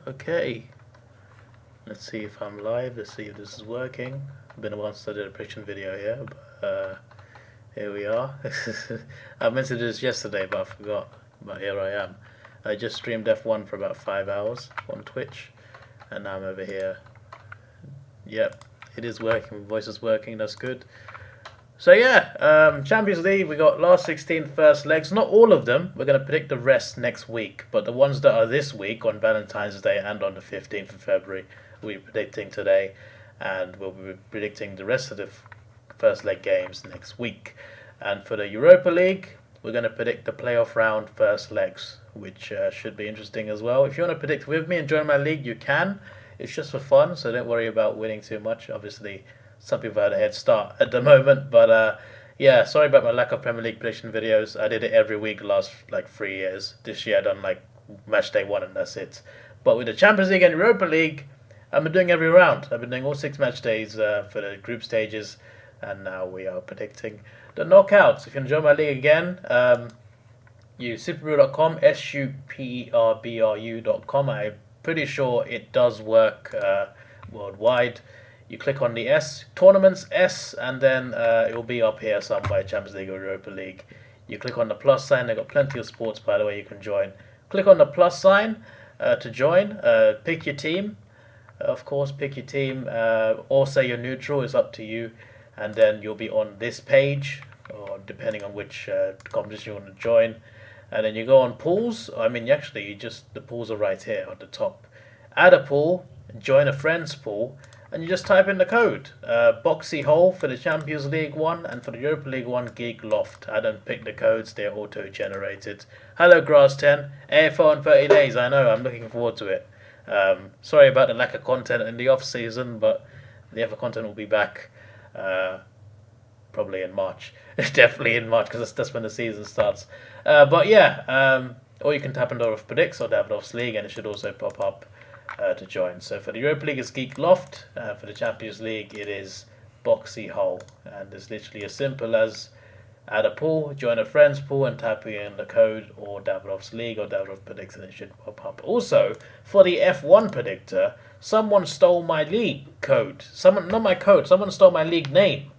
Okay, let's see if I'm live. Let's see if this is working. Been a while since I did a prediction video here, but here we are. I meant to do this yesterday, but I forgot. But here I am. I just streamed F1 for about 5 hours on Twitch, and now I'm over here. Yep, it is working. My voice is working. That's good. So yeah, Champions League, we got last 16 first legs. Not all of them. We're going to predict the rest next week. But the ones that are this week on Valentine's Day and on the 15th of February, we're predicting today. And we'll be predicting the rest of the first leg games next week. And for the Europa League, we're going to predict the playoff round first legs, which should be interesting as well. If you want to predict with me and join my league, you can. It's just for fun, so don't worry about winning too much. Obviously, some people had a head start at the moment, but yeah, sorry about my lack of Premier League prediction videos. I did it every week the last like 3 years. This year I done like match day 1 and that's it. But with the Champions League and Europa League, I've been doing every round. I've been doing all 6 match days for the group stages, and now we are predicting the knockouts. If you want to join my league again, use superbrew.com, superbru.com. I'm pretty sure it does work worldwide. You click on the S, Tournaments S, and then it will be up here somewhere, Champions League or Europa League. You click on the plus sign. They've got plenty of sports, by the way, you can join. Click on the plus sign to join. Pick your team. Of course, pick your team. Or say you're neutral, it's up to you. And then you'll be on this page, or depending on which competition you want to join. And then you go on pools. I mean, actually, the pools are right here at the top. Add a pool, join a friend's pool, and you just type in the code. Boxy Hole for the Champions League one, and for the Europa League one, Geek Loft. I don't pick the codes, they're auto-generated. Hello, Grass10. AFO in 30 days, I know, I'm looking forward to it. Sorry about the lack of content in the off-season, but the other content will be back probably in March. Definitely in March, because that's when the season starts. But yeah, or you can tap into Predicts or Davidoff's League, and it should also pop up to join. So for the Europa League, it's Geek Loft. For the Champions League, it is Boxy Hole. And it's literally as simple as add a pool, join a friend's pool, and type in the code or Davidoff's League or Davidoff Predicts, and it should pop up. Also, for the F1 Predictor, someone stole my league code. Not my code, someone stole my league name.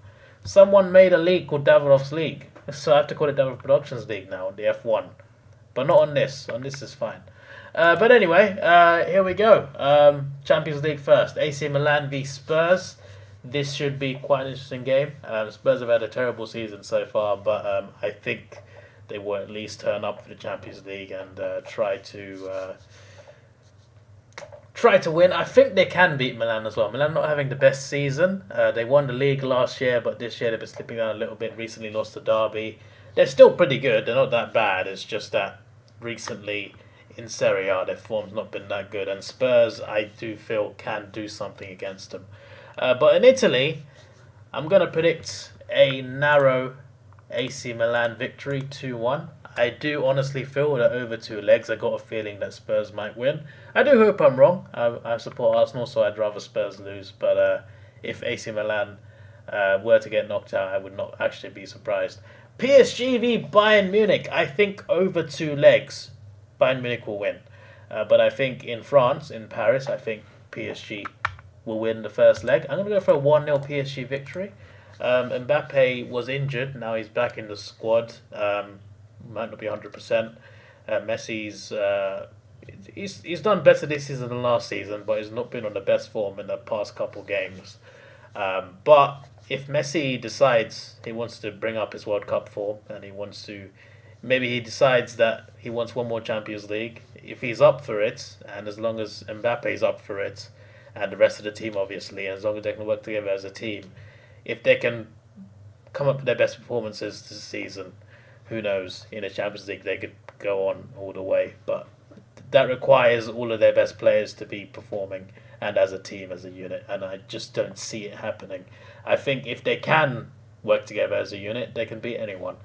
Someone made a league called Davidoff's League. So I have to call it Davidoff Productions League now on the F1. But not on this. On this is fine. But anyway, here we go. Champions League first. AC Milan v Spurs. This should be quite an interesting game. Spurs have had a terrible season so far, but I think they will at least turn up for the Champions League and try to win. I think they can beat Milan as well. Milan not having the best season. They won the league last year, but this year they've been slipping down a little bit. Recently lost to Derby. They're still pretty good. They're not that bad. It's just that recently in Serie A, their form's not been that good. And Spurs, I do feel, can do something against them. But in Italy, I'm going to predict a narrow AC Milan victory, 2-1. I do honestly feel that over 2 legs, I got a feeling that Spurs might win. I do hope I'm wrong. I support Arsenal, so I'd rather Spurs lose. But if AC Milan were to get knocked out, I would not actually be surprised. PSG v Bayern Munich. I think over 2 legs, Bayern Munich will win. But I think in France, in Paris, I think PSG will win the first leg. I'm going to go for a 1-0 PSG victory. Mbappe was injured. Now he's back in the squad. Might not be 100%. Messi's he's done better this season than last season, but he's not been on the best form in the past couple games. But if Messi decides he wants to bring up his World Cup form and maybe he decides that he wants one more Champions League, if he's up for it, and as long as Mbappe's up for it, and the rest of the team obviously, and as long as they can work together as a team, if they can come up with their best performances this season, who knows, in the Champions League they could go on all the way. But that requires all of their best players to be performing, and as a team, as a unit, and I just don't see it happening. I think if they can work together as a unit, they can beat anyone.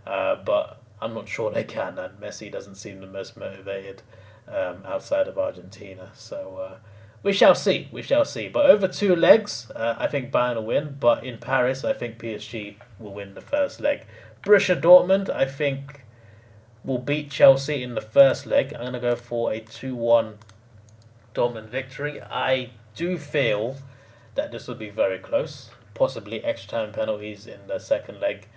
But I'm not sure they can, and Messi doesn't seem the most motivated outside of Argentina. So we shall see. We shall see. But over 2 legs, I think Bayern will win. But in Paris, I think PSG will win the first leg. Borussia Dortmund, I think, will beat Chelsea in the first leg. I'm going to go for a 2-1 Dortmund victory. I do feel that this will be very close, possibly extra time penalties in the second leg.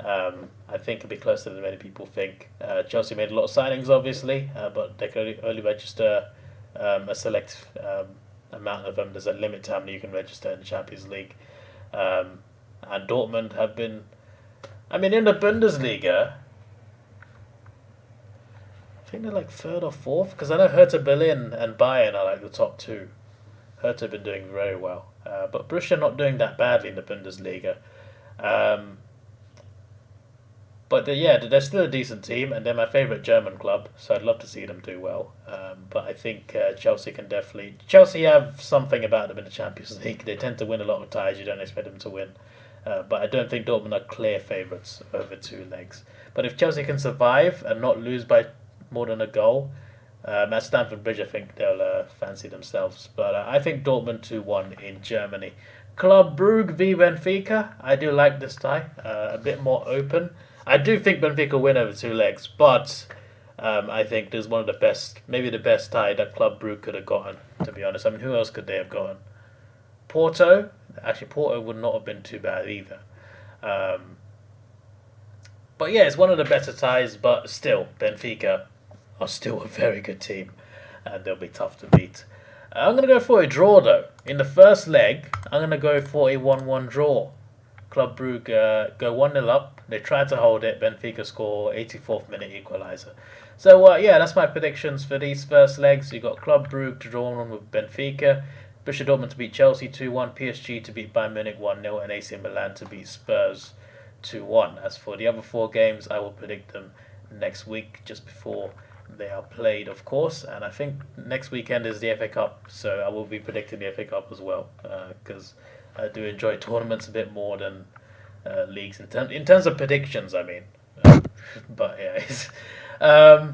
I think it'll be closer than many people think. Chelsea made a lot of signings, obviously, but they can only register a select amount of them. There's a limit to how many you can register in the Champions League. And Dortmund have been, I mean, in the Bundesliga, I think they're like third or fourth, because I know Hertha Berlin and Bayern are like the top two. Hertha have been doing very well, but Borussia not doing that badly in the Bundesliga. But they're still a decent team, and they're my favourite German club, so I'd love to see them do well. But I think Chelsea can definitely... Chelsea have something about them in the Champions League. They tend to win a lot of ties you don't expect them to win. But I don't think Dortmund are clear favourites over two legs. But if Chelsea can survive and not lose by more than a goal, at Stamford Bridge I think they'll fancy themselves. But I think Dortmund 2-1 in Germany. Club Brugge v Benfica. I do like this tie. A bit more open. I do think Benfica will win over two legs, but I think there's one of the best, maybe the best tie that Club Brugge could have gotten, to be honest. I mean, who else could they have gotten? Porto? Actually, Porto would not have been too bad either. But yeah, it's one of the better ties, but still, Benfica are still a very good team, and they'll be tough to beat. I'm going to go for a draw, though. In the first leg, I'm going to go for a 1-1 draw. Club Brugge go 1-0 up. They try to hold it. Benfica score 84th minute equaliser. So, yeah, that's my predictions for these first legs. You got Club Brugge to draw on with Benfica. Borussia Dortmund to beat Chelsea 2-1. PSG to beat Bayern Munich 1-0. And AC Milan to beat Spurs 2-1. As for the other four games, I will predict them next week, just before they are played, of course. And I think next weekend is the FA Cup. So I will be predicting the FA Cup as well. Because I do enjoy tournaments a bit more than leagues in terms of predictions, I mean. But yeah,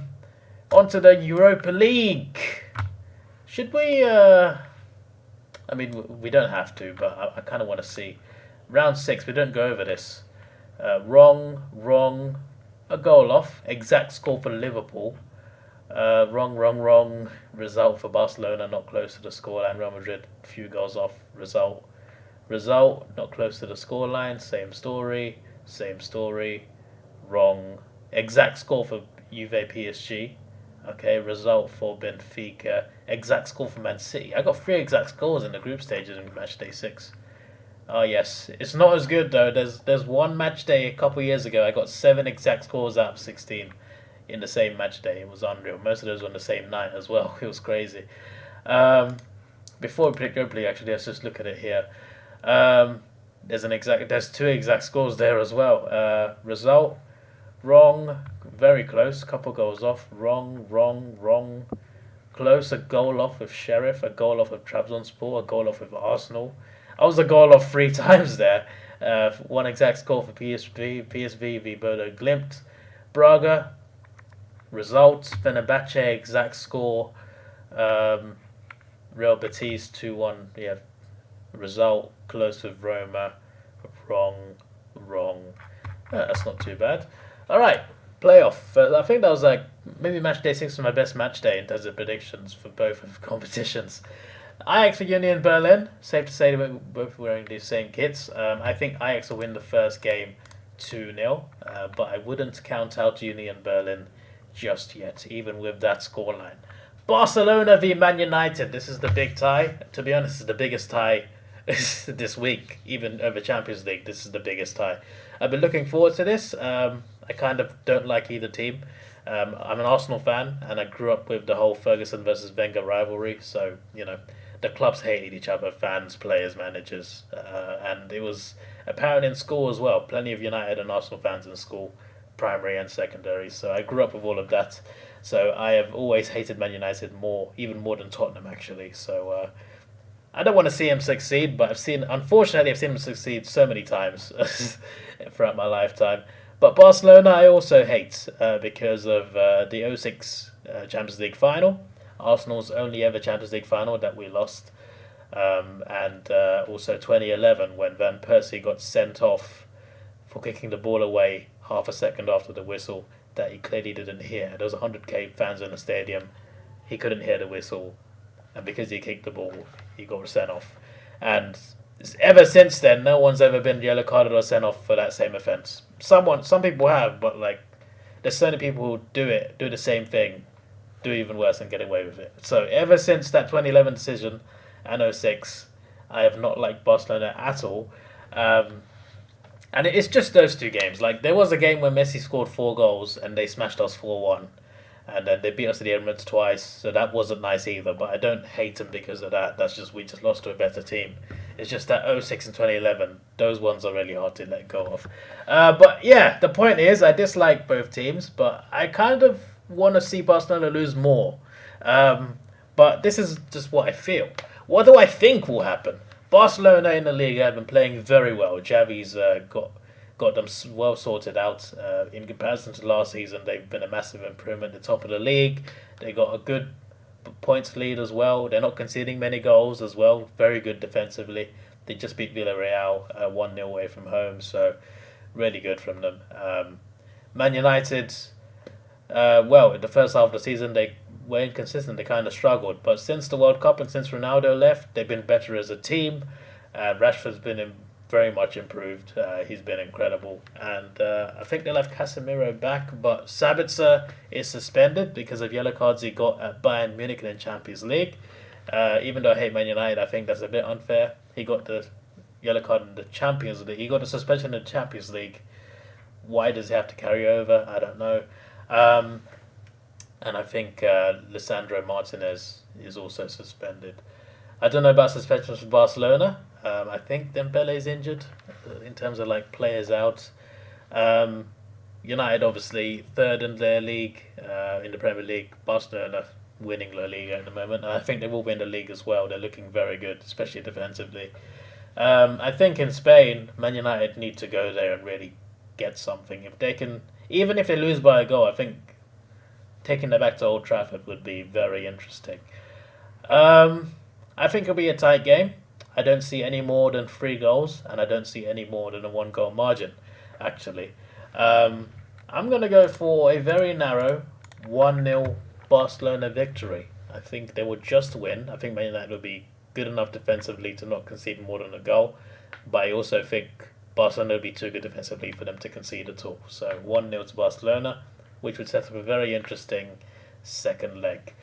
on to the Europa League. Should we? I mean, we don't have to, but I kind of want to see round 6. We don't go over this. Wrong. A goal off. Exact score for Liverpool. Wrong. Result for Barcelona. Not close to the scoreline. Real Madrid. Few goals off. Result, not close to the scoreline. Same story. Wrong. Exact score for Juve PSG. Okay, result for Benfica. Exact score for Man City. I got 3 exact scores in the group stages in match day 6. Oh yes, it's not as good though. There's one match day a couple of years ago. I got 7 exact scores out of 16 in the same match day. It was unreal. Most of those were on the same night as well. It was crazy. Before we predict Europa League, actually, let's just look at it here. There's 2 exact scores there as well. Result, wrong, very close, couple goals off, wrong, close, a goal off with Sheriff, a goal off with Trabzonspor, a goal off with Arsenal. I was a goal off 3 times there. 1 exact score for PSV v Bodo Glimt. Braga, result, Fenerbahce, exact score, Real Betis 2-1, yeah. Result, close with Roma, wrong. That's not too bad. Alright, playoff. I think that was like, maybe match day 6 was my best match day in terms of predictions for both competitions. Ajax for Union Berlin. Safe to say we're both wearing the same kits. I think Ajax will win the first game 2-0, but I wouldn't count out Union Berlin just yet, even with that scoreline. Barcelona v Man United. This is the big tie. To be honest, this is the biggest tie this week, even over Champions League. This is the biggest tie. I've been looking forward to this. I kind of don't like either team. I'm an Arsenal fan, and I grew up with the whole Ferguson versus Wenger rivalry. So, you know, the clubs hated each other, fans, players, managers. And it was apparent in school as well. Plenty of United and Arsenal fans in school, primary and secondary. So I grew up with all of that. So I have always hated Man United even more than Tottenham, actually. So I don't want to see him succeed, but unfortunately, I've seen him succeed so many times throughout my lifetime. But Barcelona, I also hate because of the 06 Champions League final, Arsenal's only ever Champions League final that we lost, and also 2011 when Van Persie got sent off for kicking the ball away half a second after the whistle that he clearly didn't hear. There was 100k fans in the stadium. He couldn't hear the whistle. and because he kicked the ball, he got sent off. And ever since then, no one's ever been yellow carded or sent off for that same offence. Some people have, but like, there's so many people who do the same thing, do even worse and get away with it. So ever since that 2011 decision and 06, I have not liked Barcelona at all. And it's just those two games. Like, there was a game where Messi scored 4 goals and they smashed us 4-1. And then they beat us at the Emirates twice, so that wasn't nice either. But I don't hate them because of that. We just lost to a better team. It's just that 06 and 2011, those ones are really hard to let go of. But yeah, the point is, I dislike both teams, but I kind of want to see Barcelona lose more. But this is just what I feel. What do I think will happen? Barcelona in the league have been playing very well. Xavi's got them well sorted out. In comparison to last season, they've been a massive improvement at the top of the league. They got a good points lead as well. They're not conceding many goals as well. Very good defensively. They just beat Villarreal 1-0 away from home, so really good from them. Man United, in the first half of the season, they were inconsistent. They kind of struggled. But since the World Cup and since Ronaldo left, they've been better as a team. Rashford's been very much improved. He's been incredible. And I think they'll have Casemiro back, but Sabitzer is suspended because of yellow cards he got at Bayern Munich in the Champions League. Even though I hate Man United, I think that's a bit unfair. He got the yellow card in the Champions League. He got a suspension in the Champions League. Why does he have to carry over? I don't know. And I think Lisandro Martinez is also suspended. I don't know about suspensions for Barcelona. I think Dembele is injured in terms of like players out. United obviously third in their league in the Premier League. Barcelona winning La Liga at the moment. I think they will win the league as well. They're looking very good, especially defensively. I think in Spain, Man United need to go there and really get something. If they can, even if they lose by a goal, I think taking them back to Old Trafford would be very interesting. I think it'll be a tight game. I don't see any more than 3 goals, and I don't see any more than a 1-goal margin, actually. I'm going to go for a very narrow 1-0 Barcelona victory. I think they will just win. I think Man United will be good enough defensively to not concede more than a goal, but I also think Barcelona will be too good defensively for them to concede at all. So 1-0 to Barcelona, which would set up a very interesting second leg.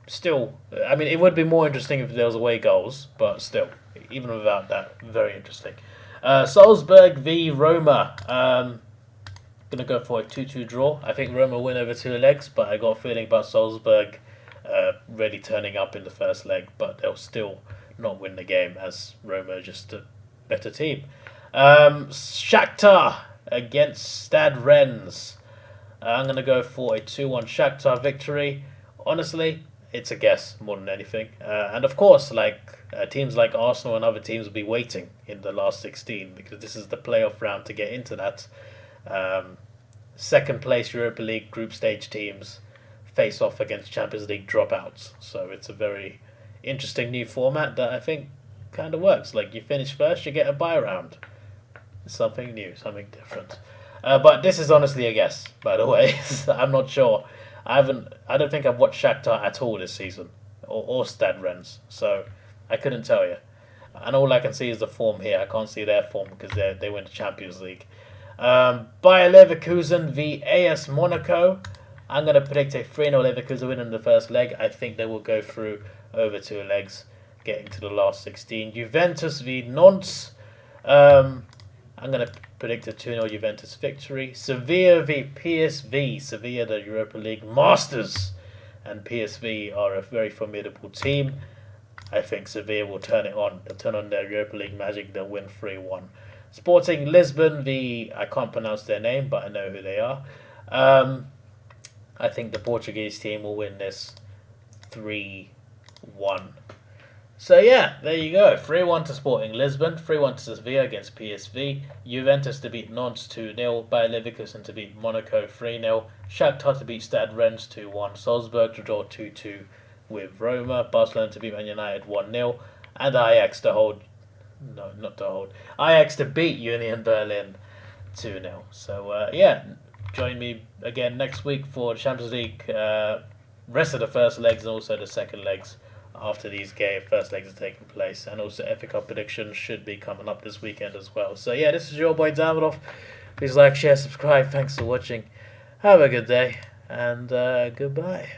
Still, I mean, it would be more interesting if there was away goals, but still, even without that, very interesting. Salzburg v Roma. Gonna go for a 2-2 draw. I think Roma win over 2 legs, but I got a feeling about Salzburg really turning up in the first leg, but they'll still not win the game as Roma are just a better team. Shakhtar against Stade Rennes. I'm gonna go for a 2-1 Shakhtar victory. Honestly, it's a guess more than anything. And of course, teams like Arsenal and other teams will be waiting in the last 16 because this is the playoff round to get into that. Second place Europa League group stage teams face off against Champions League dropouts. So it's a very interesting new format that I think kind of works. Like, you finish first, you get a bye round. Something new, something different. But this is honestly a guess, by the way. I'm not sure. I don't think I've watched Shakhtar at all this season, or Stade Rennes, so I couldn't tell you. And all I can see is the form here. I can't see their form because they went to Champions League. Bayer Leverkusen v AS Monaco. I'm going to predict a 3-0 Leverkusen win in the first leg. I think they will go through over 2 legs, getting to the last 16. Juventus v Nantes. I'm going to predict a 2-0 Juventus victory. Sevilla v PSV. Sevilla, the Europa League masters, and PSV are a very formidable team. I think Sevilla will turn it on. They'll turn on their Europa League magic. They'll win 3-1. Sporting Lisbon v... I can't pronounce their name, but I know who they are. I think the Portuguese team will win this 3-1. So yeah, there you go. 3-1 to Sporting Lisbon, 3-1 to Sevilla against PSV, Juventus to beat Nantes 2-0, Bayer Leverkusen to beat Monaco 3-0, Shakhtar to beat Stade Rennes 2-1, Salzburg to draw 2-2 with Roma, Barcelona to beat Man United 1-0, and Ajax to beat Union Berlin 2-0. So yeah, join me again next week for the Champions League rest of the first legs and also the second legs after these first legs have taken place. And also FA Cup predictions should be coming up this weekend as well. So yeah, this is your boy Davidoff. Please like, share, subscribe. Thanks for watching. Have a good day and goodbye.